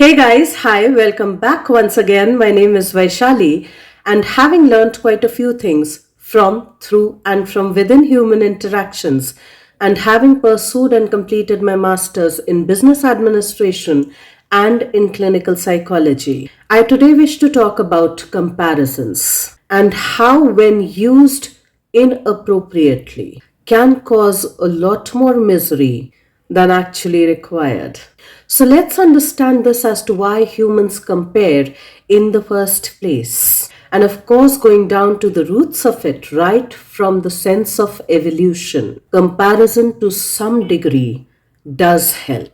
Hey guys, hi, welcome back once again. My name is Vaishali, and having learned quite a few things from, through, and from within human interactions, and having pursued and completed my master's in business administration and in clinical psychology, I today wish to talk about comparisons and how, when used inappropriately, can cause a lot more misery than actually required. So let's understand this as to why humans compare in the first place. And of course, going down to the roots of it, right from the sense of evolution, comparison to some degree does help.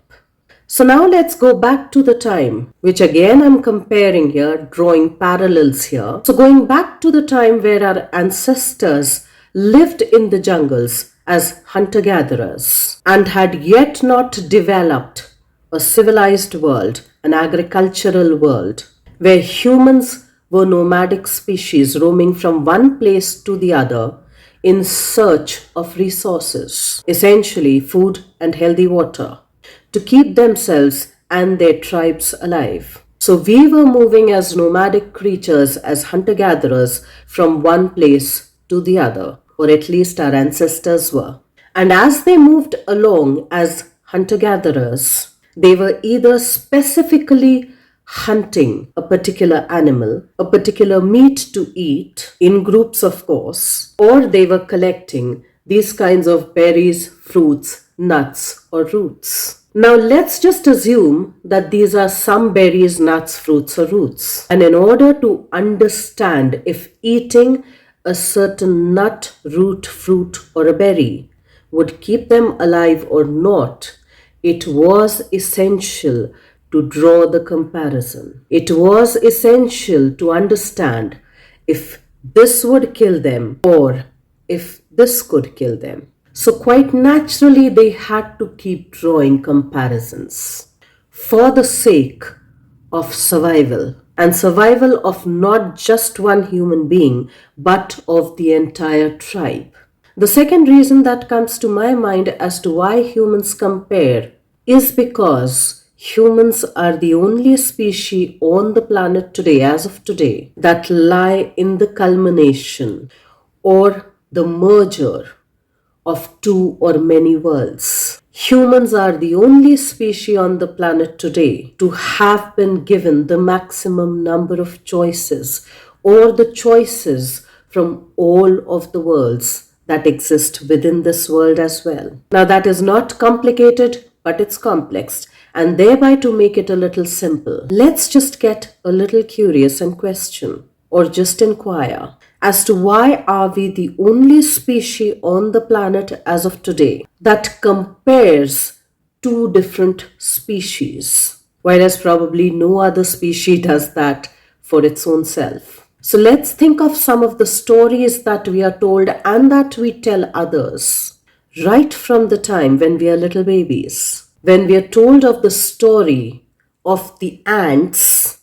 So now let's go back to the time, which again I'm comparing here, drawing parallels here. So going back to the time where our ancestors lived in the jungles as hunter-gatherers and had yet not developed a civilized world, an agricultural world, where humans were nomadic species roaming from one place to the other in search of resources, essentially food and healthy water, to keep themselves and their tribes alive. So we were moving as nomadic creatures, as hunter-gatherers from one place to the other, or at least our ancestors were. And as they moved along as hunter-gatherers, they were either specifically hunting a particular animal, a particular meat to eat, in groups of course, or they were collecting these kinds of berries, fruits, nuts, or roots. Now let's just assume that these are some berries, nuts, fruits, or roots. And in order to understand if eating a certain nut, root, fruit, or a berry would keep them alive or not, it was essential to draw the comparison. It was essential to understand if this would kill them or if this could kill them. So quite naturally, they had to keep drawing comparisons for the sake of survival, and survival of not just one human being, but of the entire tribe. The second reason that comes to my mind as to why humans compare is because humans are the only species on the planet today, as of today, that lie in the culmination or the merger of two or many worlds. Humans are the only species on the planet today to have been given the maximum number of choices, or the choices from all of the worlds that exist within this world as well. Now that is not complicated, but it's complex. And thereby, to make it a little simple, let's just get a little curious and question, or just inquire, as to why are we the only species on the planet as of today that compares two different species, whereas probably no other species does that for its own self. So let's think of some of the stories that we are told and that we tell others right from the time when we are little babies. When we are told of the story of the ants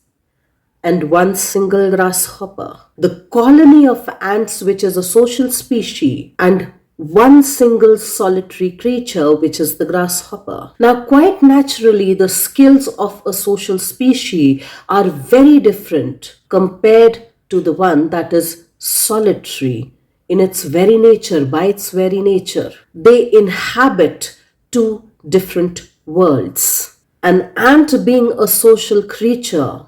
and one single grasshopper, the colony of ants, which is a social species, and one single solitary creature, which is the grasshopper. Now, quite naturally, the skills of a social species are very different compared to the one that is solitary in its very nature, by its very nature. They inhabit two different worlds. An ant, being a social creature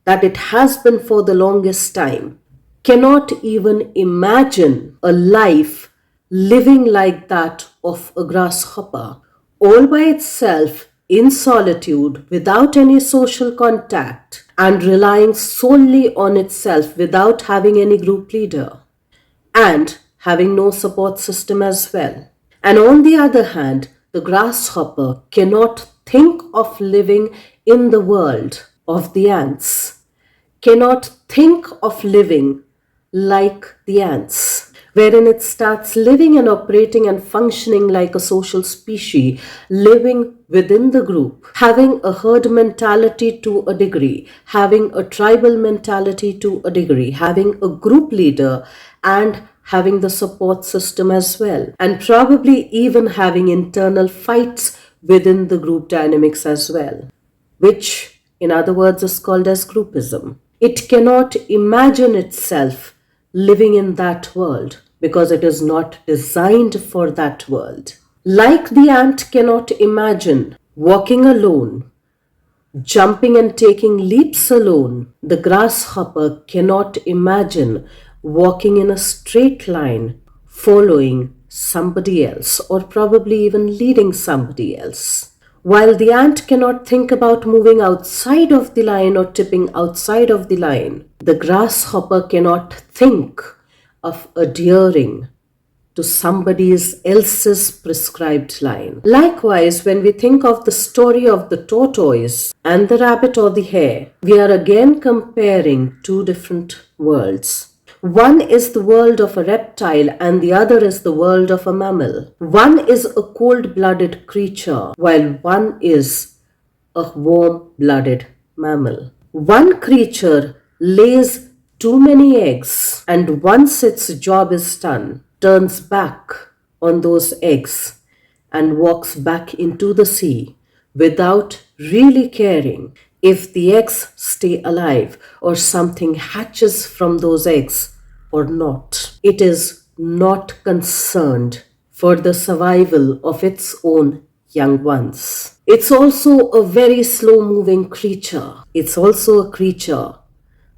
that it has been for the longest time, cannot even imagine a life living like that of a grasshopper, all by itself, in solitude, without any social contact, and relying solely on itself without having any group leader, and having no support system as well. And on the other hand, the grasshopper cannot think of living in the world of the ants, cannot think of living like the ants, wherein it starts living and operating and functioning like a social species, living within the group, having a herd mentality to a degree, having a tribal mentality to a degree, having a group leader, and having the support system as well, and probably even having internal fights within the group dynamics as well, which in other words, is called as groupism. It cannot imagine itself living in that world because it is not designed for that world. Like the ant cannot imagine walking alone, jumping and taking leaps alone, the grasshopper cannot imagine walking in a straight line, following somebody else, or probably even leading somebody else. While the ant cannot think about moving outside of the line or tipping outside of the line, the grasshopper cannot think of adhering to somebody else's prescribed line. Likewise, when we think of the story of the tortoise and the rabbit or the hare, we are again comparing two different worlds. One is the world of a reptile and the other is the world of a mammal. One is a cold-blooded creature while one is a warm-blooded mammal. One creature lays too many eggs and once its job is done, turns back on those eggs and walks back into the sea without really caring if the eggs stay alive or something hatches from those eggs or not. It is not concerned for the survival of its own young ones. It's also a very slow moving creature. It's also a creature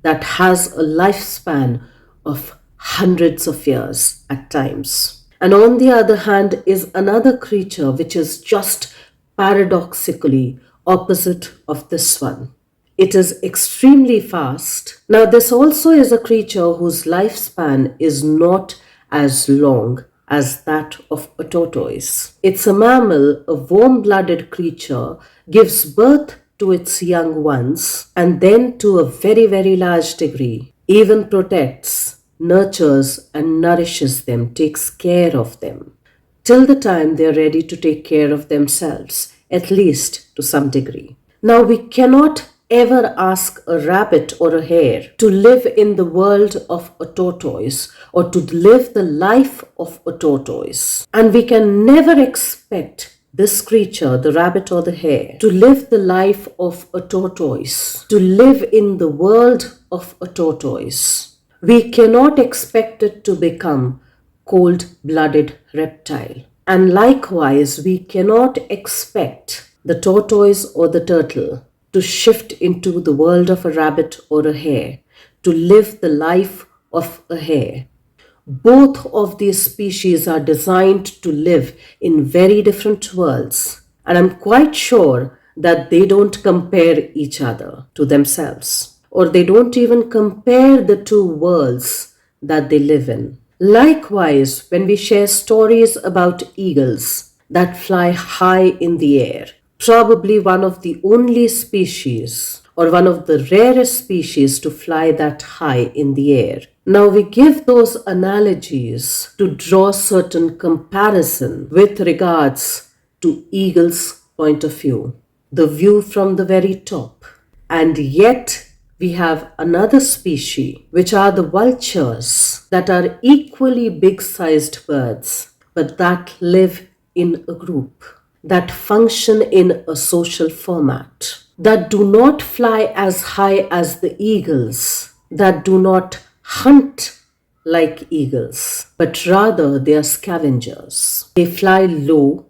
that has a lifespan of hundreds of years at times. And on the other hand is another creature which is just paradoxically opposite of this one. It is extremely fast. Now, this also is a creature whose lifespan is not as long as that of a tortoise. It's a mammal, a warm-blooded creature, gives birth to its young ones and then to a very, very large degree even protects, nurtures and nourishes them, takes care of them till the time they are ready to take care of themselves, at least to some degree. Now, we cannot ever ask a rabbit or a hare to live in the world of a tortoise or to live the life of a tortoise. And we can never expect this creature, the rabbit or the hare, to live the life of a tortoise, to live in the world of a tortoise. We cannot expect it to become cold-blooded reptile. And likewise, we cannot expect the tortoise or the turtle to shift into the world of a rabbit or a hare, to live the life of a hare. Both of these species are designed to live in very different worlds, and I'm quite sure that they don't compare each other to themselves, or they don't even compare the two worlds that they live in. Likewise, when we share stories about eagles that fly high in the air, probably one of the only species or one of the rarest species to fly that high in the air. Now we give those analogies to draw certain comparison with regards to eagle's point of view, the view from the very top. And yet we have another species, which are the vultures, that are equally big-sized birds, but that live in a group, that function in a social format, that do not fly as high as the eagles, that do not hunt like eagles, but rather they are scavengers. They fly low,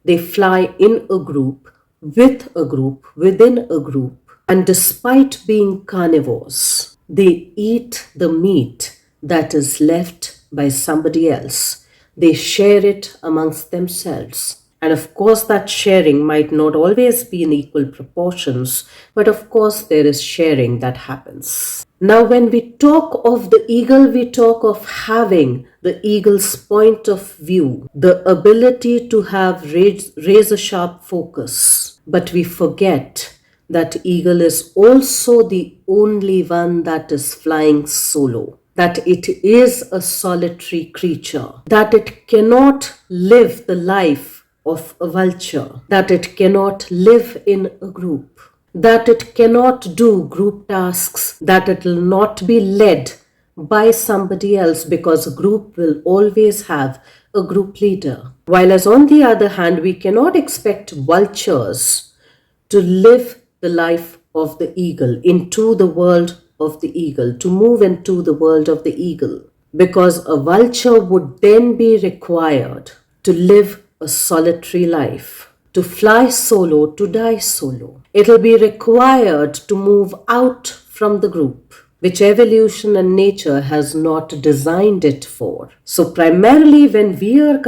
they fly in a group, with a group, within a group, and despite being carnivores, they eat the meat that is left by somebody else. They share it amongst themselves. And of course, that sharing might not always be in equal proportions, but of course, there is sharing that happens. Now, when we talk of the eagle, we talk of having the eagle's point of view, the ability to have razor-sharp focus. But we forget that eagle is also the only one that is flying solo, that it is a solitary creature, that it cannot live the life of a vulture, that it cannot live in a group, that it cannot do group tasks, that it will not be led by somebody else because a group will always have a group leader. While as on the other hand, we cannot expect vultures to live the life of the eagle, into the world of the eagle, to move into the world of the eagle. Because a vulture would then be required to live a solitary life, to fly solo, to die solo. It'll be required to move out from the group, which evolution and nature has not designed it for. So primarily when we are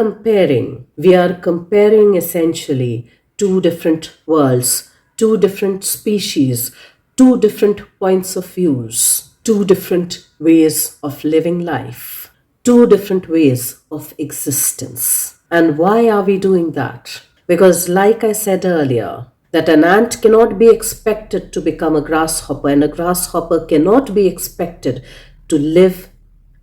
comparing essentially two different worlds, two different species, two different points of views, two different ways of living life, two different ways of existence. And why are we doing that? Because, like I said earlier, that an ant cannot be expected to become a grasshopper, and a grasshopper cannot be expected to live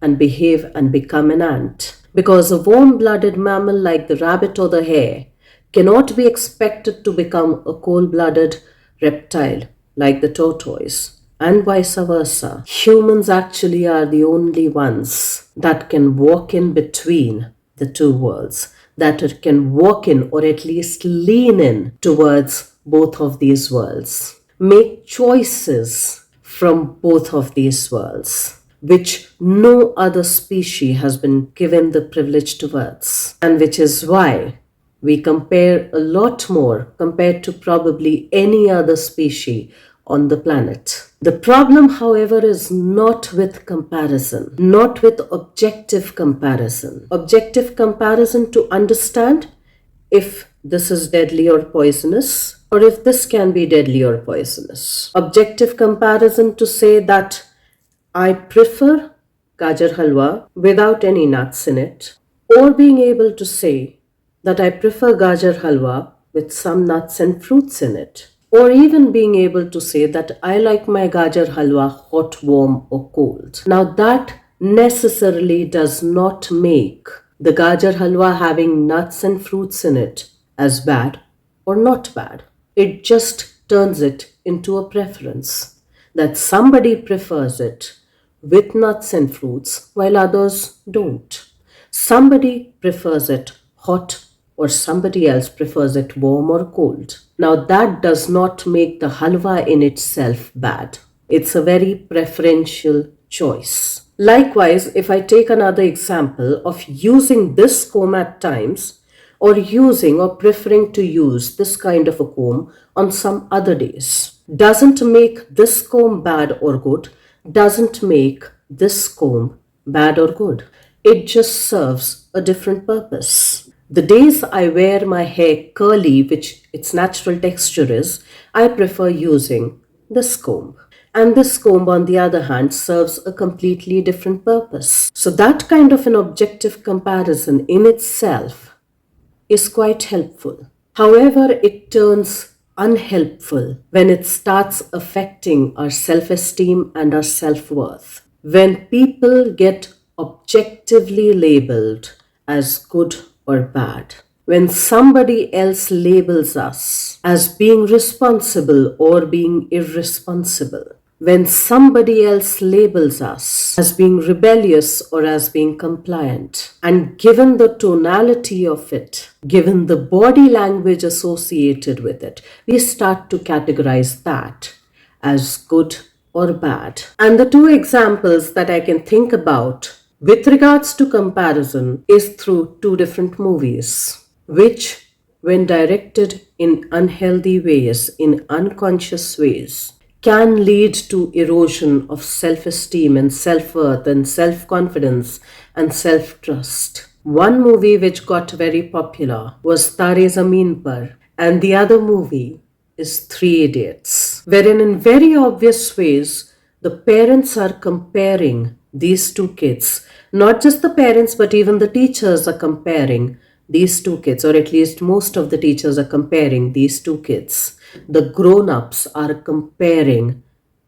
and behave and become an ant. Because a warm blooded mammal like the rabbit or the hare cannot be expected to become a cold blooded reptile like the tortoise, and vice versa. Humans actually are the only ones that can walk in between the two worlds, that it can walk in or at least lean in towards both of these worlds, make choices from both of these worlds, which no other species has been given the privilege towards, and which is why we compare a lot more compared to probably any other species on the planet. The problem, however, is not with comparison, not with objective comparison. Objective comparison to understand if this is deadly or poisonous, or if this can be deadly or poisonous. Objective comparison to say that I prefer gajar halwa without any nuts in it, or being able to say that I prefer gajar halwa with some nuts and fruits in it, or even being able to say that I like my gajar halwa hot, warm, or cold. Now, that necessarily does not make the gajar halwa having nuts and fruits in it as bad or not bad. It just turns it into a preference, that somebody prefers it with nuts and fruits while others don't. Somebody prefers it hot or somebody else prefers it warm or cold. Now, that does not make the halwa in itself bad. It's a very preferential choice. Likewise, if I take another example of using this comb at times, or using or preferring to use this kind of a comb on some other days, doesn't make this comb bad or good, doesn't make this comb bad or good. It just serves a different purpose. The days I wear my hair curly, which its natural texture is, I prefer using this comb. And this comb, on the other hand, serves a completely different purpose. So that kind of an objective comparison in itself is quite helpful. However, it turns unhelpful when it starts affecting our self-esteem and our self-worth. When people get objectively labeled as good or bad. When somebody else labels us as being responsible or being irresponsible. When somebody else labels us as being rebellious or as being compliant. And given the tonality of it, given the body language associated with it, we start to categorize that as good or bad. And the two examples that I can think about with regards to comparison is through two different movies, which, when directed in unhealthy ways, in unconscious ways, can lead to erosion of self-esteem and self-worth and self-confidence and self-trust. One movie which got very popular was Tare Zameen Par, and the other movie is Three Idiots, wherein in very obvious ways the parents are comparing these two kids. Not just the parents, but even the teachers are comparing these two kids, or at least most of the teachers are comparing these two kids. The grown-ups are comparing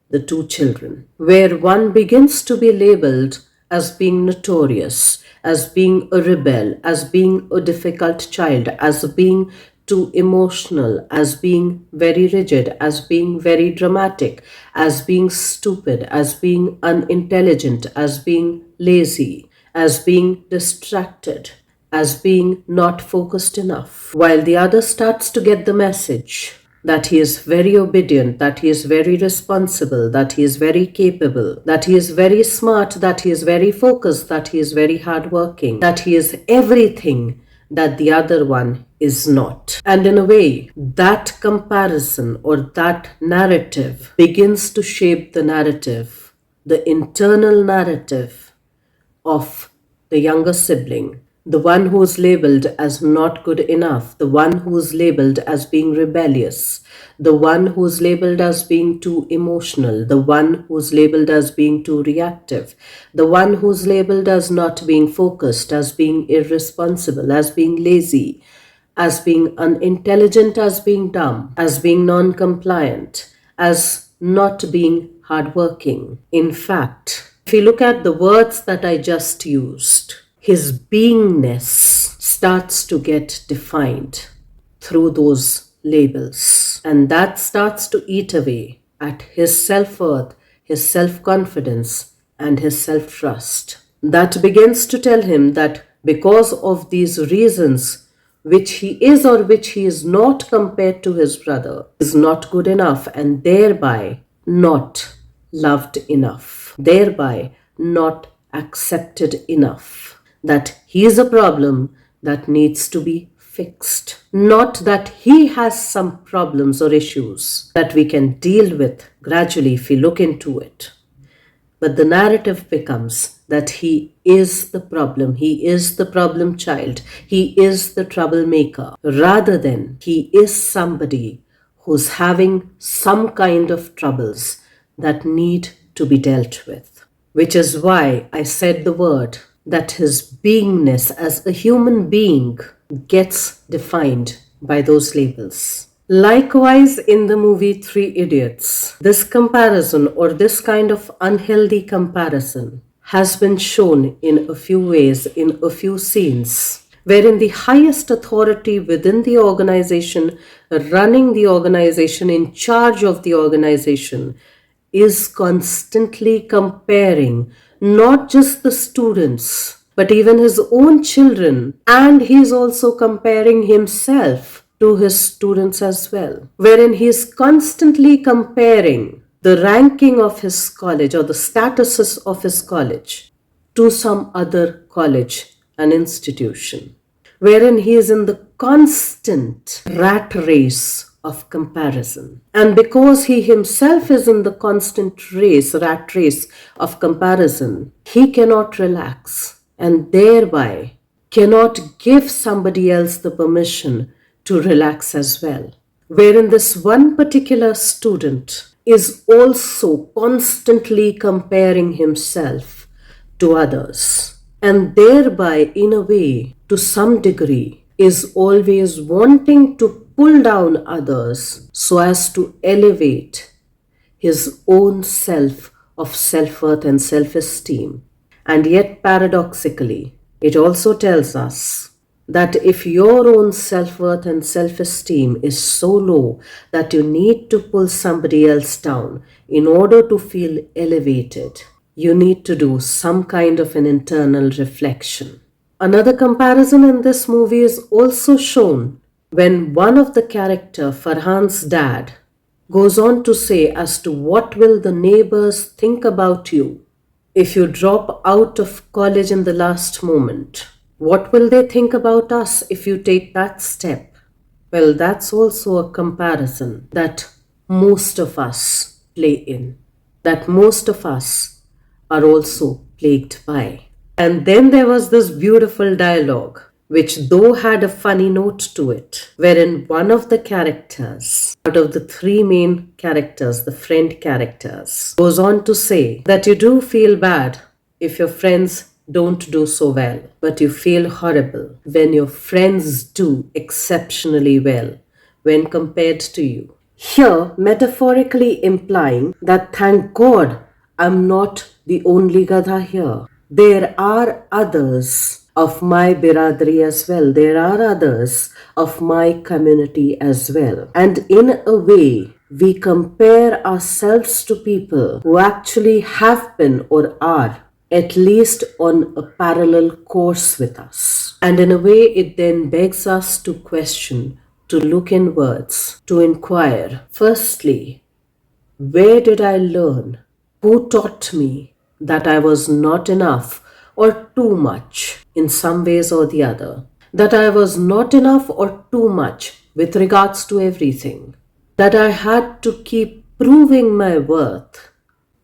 the two children, where one begins to be labeled as being notorious, as being a rebel, as being a difficult child, as being too emotional, as being very rigid, as being very dramatic, as being stupid, as being unintelligent, as being lazy, as being distracted, as being not focused enough, while the other starts to get the message that he is very obedient, that he is very responsible, that he is very capable, that he is very smart, that he is very focused, that he is very hardworking, that he is everything that the other one is not. And in a way, that comparison or that narrative begins to shape the narrative, the internal narrative of the younger sibling, the one who is labeled as not good enough, the one who is labeled as being rebellious, the one who is labeled as being too emotional, the one who is labeled as being too reactive, the one who is labeled as not being focused, as being irresponsible, as being lazy, as being unintelligent, as being dumb, as being non compliant, as not being hardworking. In fact, if you look at the words that I just used, his beingness starts to get defined through those labels. And that starts to eat away at his self worth, his self confidence, and his self trust. That begins to tell him that because of these reasons, which he is or which he is not compared to his brother, is not good enough and thereby not loved enough, thereby not accepted enough, that he is a problem that needs to be fixed. Not that he has some problems or issues that we can deal with gradually if we look into it. But the narrative becomes that he is the problem, he is the problem child, he is the troublemaker, rather than he is somebody who's having some kind of troubles that need to be dealt with. Which is why I said the word that his beingness as a human being gets defined by those labels. Likewise, in the movie Three Idiots, this comparison or this kind of unhealthy comparison has been shown in a few ways, in a few scenes, wherein the highest authority within the organization, running the organization, in charge of the organization, is constantly comparing not just the students, but even his own children, and he is also comparing himself to his students as well, wherein he is constantly comparing the ranking of his college or the statuses of his college to some other college and institution, wherein he is in the constant rat race of comparison. And because he himself is in the constant rat race of comparison, he cannot relax and thereby cannot give somebody else the permission to relax as well. Wherein this one particular student is also constantly comparing himself to others, and thereby, in a way, to some degree, is always wanting to pull down others so as to elevate his own self of self-worth and self-esteem. And yet, paradoxically, it also tells us that if your own self-worth and self-esteem is so low that you need to pull somebody else down in order to feel elevated, you need to do some kind of an internal reflection. Another comparison in this movie is also shown when one of the character, Farhan's dad, goes on to say as to what will the neighbors think about you if you drop out of college in the last moment. What will they think about us if you take that step? Well, that's also a comparison that most of us play in, that most of us are also plagued by. And then there was this beautiful dialogue, which though had a funny note to it, wherein one of the characters, out of the three main characters, the friend characters, goes on to say that you do feel bad if your friends don't do so well, but you feel horrible when your friends do exceptionally well when compared to you. Here, metaphorically implying that thank God I'm not the only Gadha here. There are others of my biradri as well. There are others of my community as well. And in a way, we compare ourselves to people who actually have been or are at least on a parallel course with us. And in a way, it then begs us to question to look inwards, to inquire. Firstly, where did I learn? Who taught me that I was not enough or too much in some ways or the other? That I was not enough or too much with regards to everything. That I had to keep proving my worth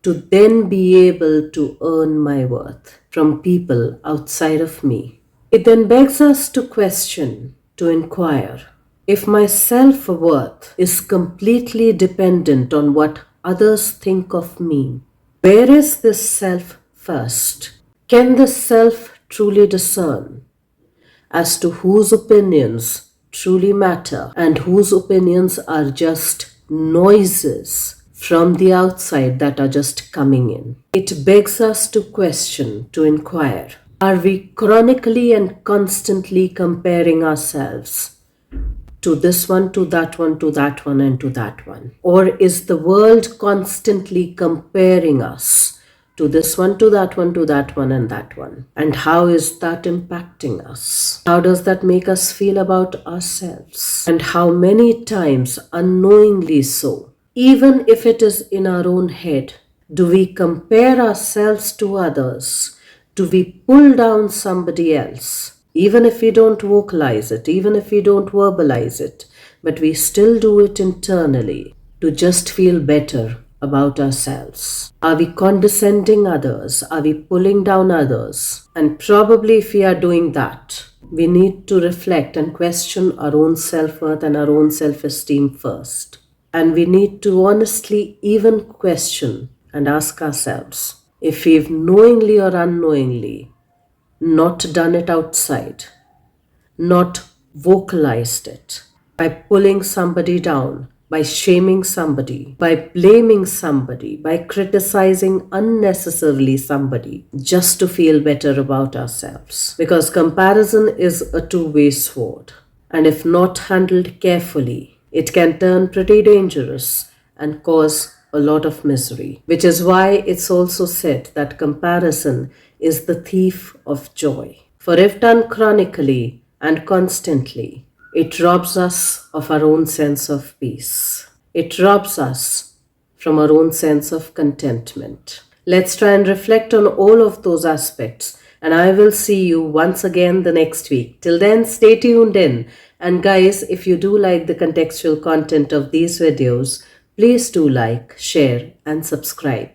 to then be able to earn my worth from people outside of me. It then begs us to question, to inquire, if my self worth is completely dependent on what others think of me. Where is this self first? Can the self truly discern as to whose opinions truly matter and whose opinions are just noises from the outside that are just coming in? It begs us to question, to inquire. Are we chronically and constantly comparing ourselves to this one, to that one, to that one, and to that one? Or is the world constantly comparing us to this one, to that one, to that one, and that one? And how is that impacting us? How does that make us feel about ourselves? And how many times, unknowingly so, even if it is in our own head, do we compare ourselves to others? Do we pull down somebody else? Even if we don't vocalize it, even if we don't verbalize it, but we still do it internally to just feel better about ourselves. Are we condescending others? Are we pulling down others? And probably if we are doing that, we need to reflect and question our own self-worth and our own self-esteem first. And we need to honestly even question and ask ourselves if we've knowingly or unknowingly not done it outside, not vocalized it, by pulling somebody down, by shaming somebody, by blaming somebody, by criticizing unnecessarily somebody, just to feel better about ourselves. Because comparison is a two-way sword, and if not handled carefully, it can turn pretty dangerous and cause a lot of misery, which is why it's also said that comparison is the thief of joy. For if done chronically and constantly, it robs us of our own sense of peace. It robs us from our own sense of contentment. Let's try and reflect on all of those aspects, and I will see you once again the next week. Till then, stay tuned in. And guys, if you do like the contextual content of these videos, please do like, share, and subscribe.